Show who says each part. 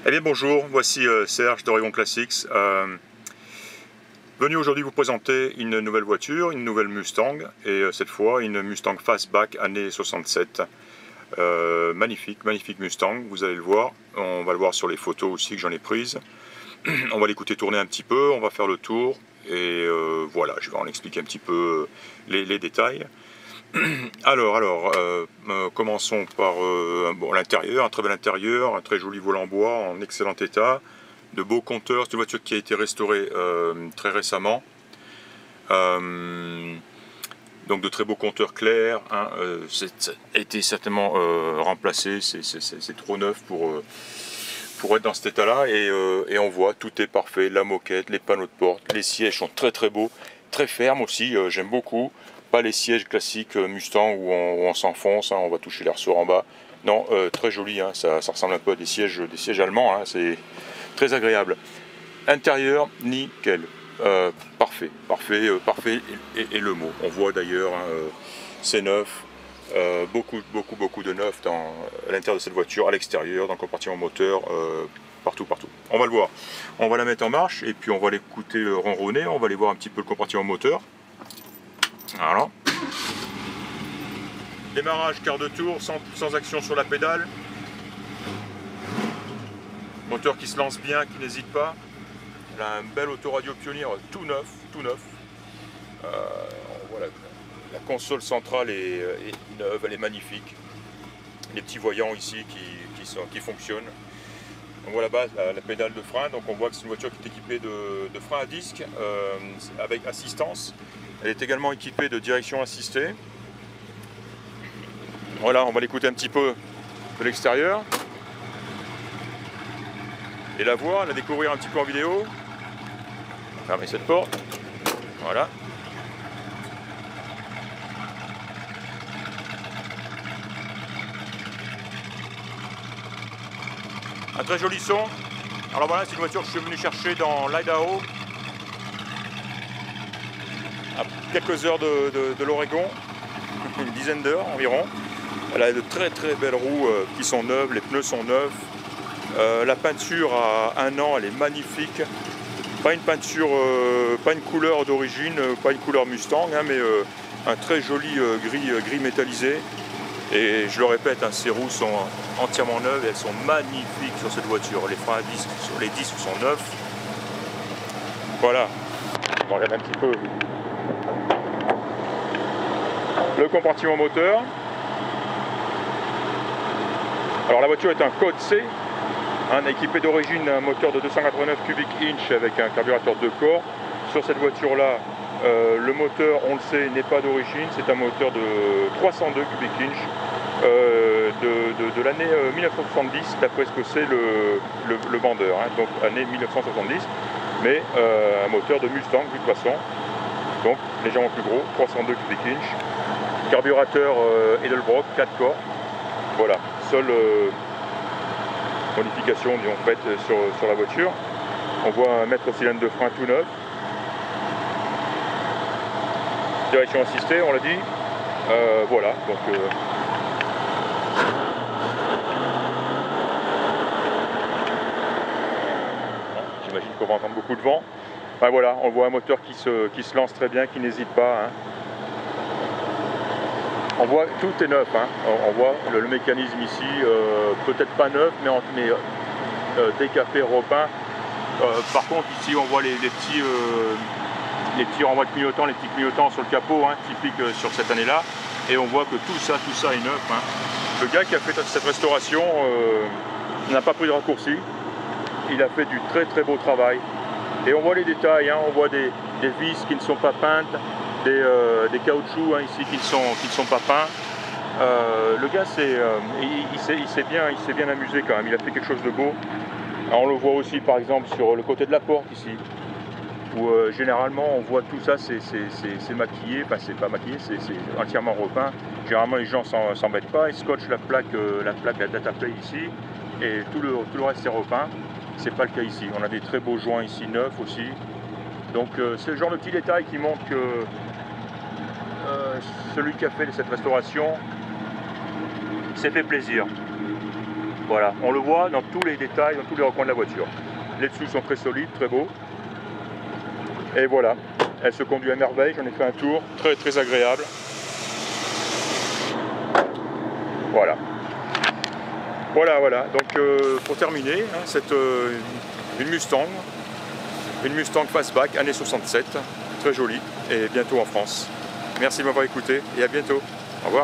Speaker 1: Eh bien bonjour, voici Serge d'Oregon Classics. Venu aujourd'hui vous présenter une nouvelle voiture, une nouvelle Mustang, et cette fois une Mustang Fastback année 67. Magnifique, magnifique Mustang, vous allez le voir. On va le voir sur les photos aussi que j'en ai prises. On va l'écouter tourner un petit peu, on va faire le tour, et voilà, je vais en expliquer un petit peu les détails. Commençons par l'intérieur, un très bel intérieur, un très joli volant en bois en excellent état, de beaux compteurs. C'est une voiture qui a été restaurée très récemment, donc de très beaux compteurs clairs, hein, ça a été certainement remplacé, c'est trop neuf pour être dans cet état là, et on voit tout est parfait, la moquette, les panneaux de porte, les sièges sont très très beaux, très fermes aussi, j'aime beaucoup. Pas les sièges classiques Mustang où on s'enfonce, hein, on va toucher les ressorts en bas. Non, très joli, hein, ça ressemble un peu à des sièges allemands, hein, c'est très agréable. Intérieur, nickel, parfait, parfait, parfait est le mot. On voit d'ailleurs, hein, c'est neuf, beaucoup de neuf à l'intérieur de cette voiture, à l'extérieur, dans le compartiment moteur, partout. On va le voir. On va la mettre en marche et puis on va l'écouter ronronner, on va aller voir un petit peu le compartiment moteur. Voilà. Démarrage quart de tour, sans action sur la pédale. Moteur qui se lance bien, qui n'hésite pas. Elle a un bel autoradio Pioneer tout neuf. On voit la console centrale est neuve, elle est magnifique. Les petits voyants ici qui fonctionnent. On voit là-bas la pédale de frein, donc on voit que c'est une voiture qui est équipée de frein à disque avec assistance. Elle est également équipée de direction assistée. Voilà, on va l'écouter un petit peu de l'extérieur. Et la voir, la découvrir un petit peu en vidéo. Fermer cette porte. Voilà. Un très joli son. Alors voilà, c'est une voiture que je suis venu chercher dans l'Idaho, à quelques heures de l'Oregon, une dizaine d'heures environ. Elle a de très belles roues qui sont neuves, les pneus sont neufs. La peinture à 1 an, elle est magnifique. Pas une peinture, pas une couleur d'origine, pas une couleur Mustang, hein, mais un très joli gris métallisé. Et je le répète, hein, ces roues sont entièrement neuves et elles sont magnifiques sur cette voiture. Les freins à disque sur les disques sont neufs. Voilà, on va regarder un petit peu le compartiment moteur. Alors la voiture est un code C, hein, équipée d'origine d'un moteur de 289 cubic inch avec un carburateur 2 corps. Sur cette voiture là, le moteur, on le sait, n'est pas d'origine, c'est un moteur de 302 cubic inch de l'année 1970, d'après ce que c'est le vendeur, hein, donc année 1970, mais un moteur de Mustang de toute façon, donc légèrement plus gros, 302 cubic inch, carburateur Edelbrock 4 corps, voilà, seule modification disons faite sur la voiture. On voit un mètre cylindre de frein tout neuf. Direction assistée, on l'a dit. Voilà, donc j'imagine qu'on va entendre beaucoup de vent. Ben voilà, on voit un moteur qui se lance très bien, qui n'hésite pas, hein. On voit tout est neuf, hein. On voit le mécanisme ici, peut-être pas neuf, mais décapé, repeint. Par contre ici on voit les petits renvois de clignotants, les petits clignotants sur le capot, hein, typique sur cette année-là. Et on voit que tout ça est neuf, hein. Le gars qui a fait cette restauration n'a pas pris de raccourci. Il a fait du très beau travail. Et on voit les détails, hein, on voit des vis qui ne sont pas peintes, des caoutchoucs, hein, ici qui ne sont pas peints. Le gars il s'est bien amusé quand même, il a fait quelque chose de beau. Alors, on le voit aussi par exemple sur le côté de la porte ici, où généralement on voit tout ça, c'est maquillé, enfin c'est pas maquillé, c'est entièrement repeint. Généralement les gens s'embêtent pas, ils scotchent la plaque data plate ici, et tout le reste est repeint. C'est pas le cas ici, on a des très beaux joints ici neufs aussi. Donc c'est le genre de petits détails qui montrent que celui qui a fait cette restauration s'est fait plaisir. Voilà, on le voit dans tous les détails, dans tous les recoins de la voiture. Les dessous sont très solides, très beaux. Et voilà, elle se conduit à merveille, j'en ai fait un tour, très très agréable. Voilà. Voilà, donc pour terminer, hein, c'est une Mustang Fastback, année 67, très jolie, et bientôt en France. Merci de m'avoir écouté, et à bientôt. Au revoir.